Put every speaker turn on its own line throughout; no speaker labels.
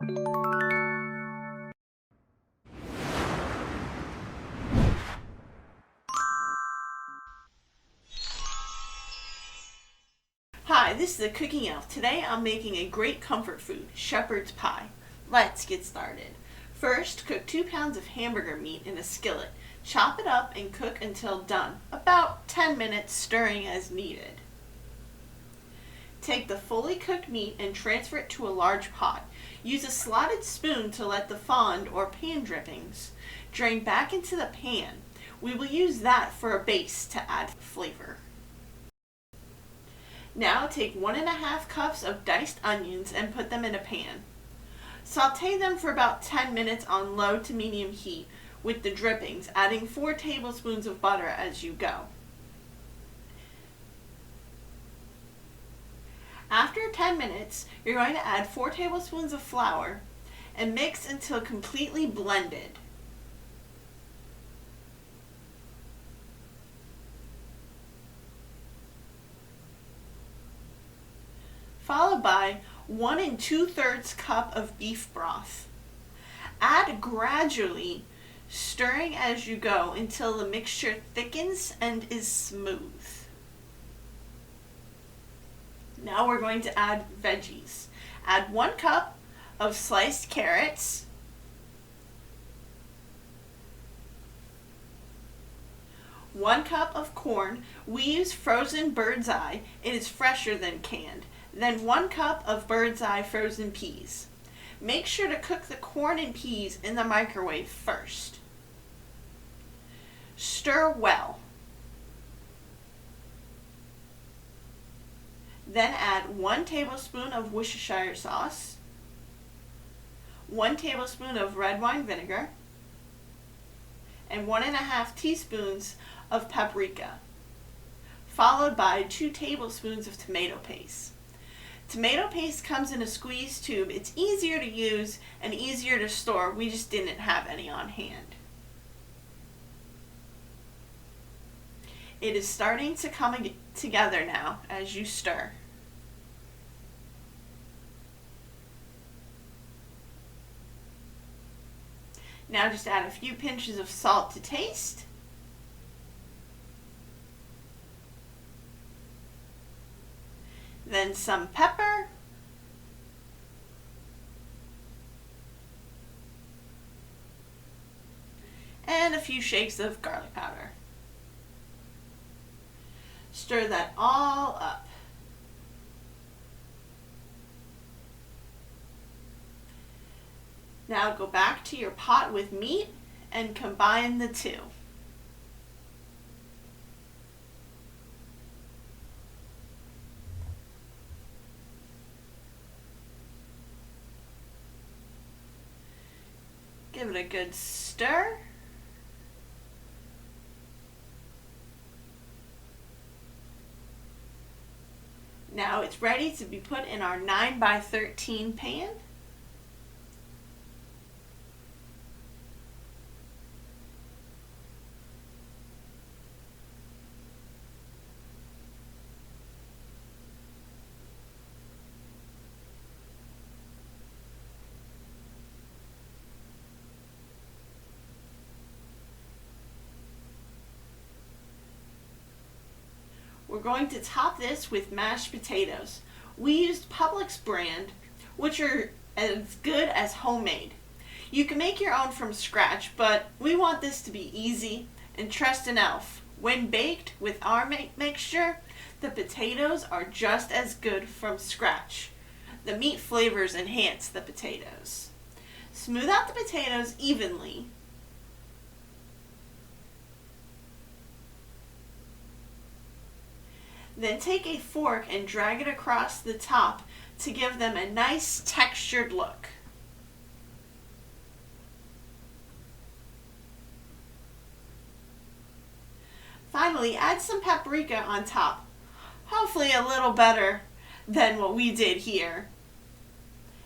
Hi, this is the Cooking Elf. Today I'm making a great comfort food, shepherd's pie. Let's get started. First, cook 2 pounds of hamburger meat in a skillet. Chop it up and cook until done, about 10 minutes, stirring as needed. Take the fully cooked meat and transfer it to a large pot. Use a slotted spoon to let the fond or pan drippings drain back into the pan. We will use that for a base to add flavor. Now take 1½ cups of diced onions and put them in a pan. Saute them for about 10 minutes on low to medium heat with the drippings, adding 4 tablespoons of butter as you go. After 10 minutes, you're going to add 4 tablespoons of flour and mix until completely blended. Followed by 1 2/3 cup of beef broth. Add gradually, stirring as you go until the mixture thickens and is smooth. Now we're going to add veggies. Add 1 cup of sliced carrots, 1 cup of corn. We use frozen bird's eye. It is fresher than canned. Then 1 cup of bird's eye frozen peas. Make sure to cook the corn and peas in the microwave first. Stir well. Then add 1 tablespoon of Worcestershire sauce, 1 tablespoon of red wine vinegar, and 1½ teaspoons of paprika, followed by 2 tablespoons of tomato paste. Tomato paste comes in a squeeze tube. It's easier to use and easier to store. We just didn't have any on hand. It is starting to come together now as you stir. Now just add a few pinches of salt to taste. Then some pepper, and a few shakes of garlic powder. Stir that all up. Now go back to your pot with meat and combine the two. Give it a good stir. Now it's ready to be put in our 9x13 pan. We're going to top this with mashed potatoes. We used Publix brand, which are as good as homemade. You can make your own from scratch, but we want this to be easy, and trust an elf. When baked with our mixture, the potatoes are just as good from scratch. The meat flavors enhance the potatoes. Smooth out the potatoes evenly. Then take a fork and drag it across the top to give them a nice textured look. Finally, add some paprika on top. Hopefully a little better than what we did here.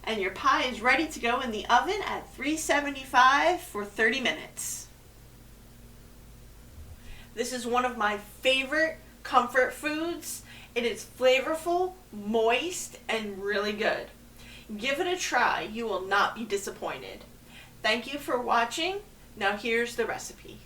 And your pie is ready to go in the oven at 375 for 30 minutes. This is one of my favorite comfort foods. It is flavorful, moist, and really good. Give it a try. You will not be disappointed. Thank you for watching. Now here's the recipe.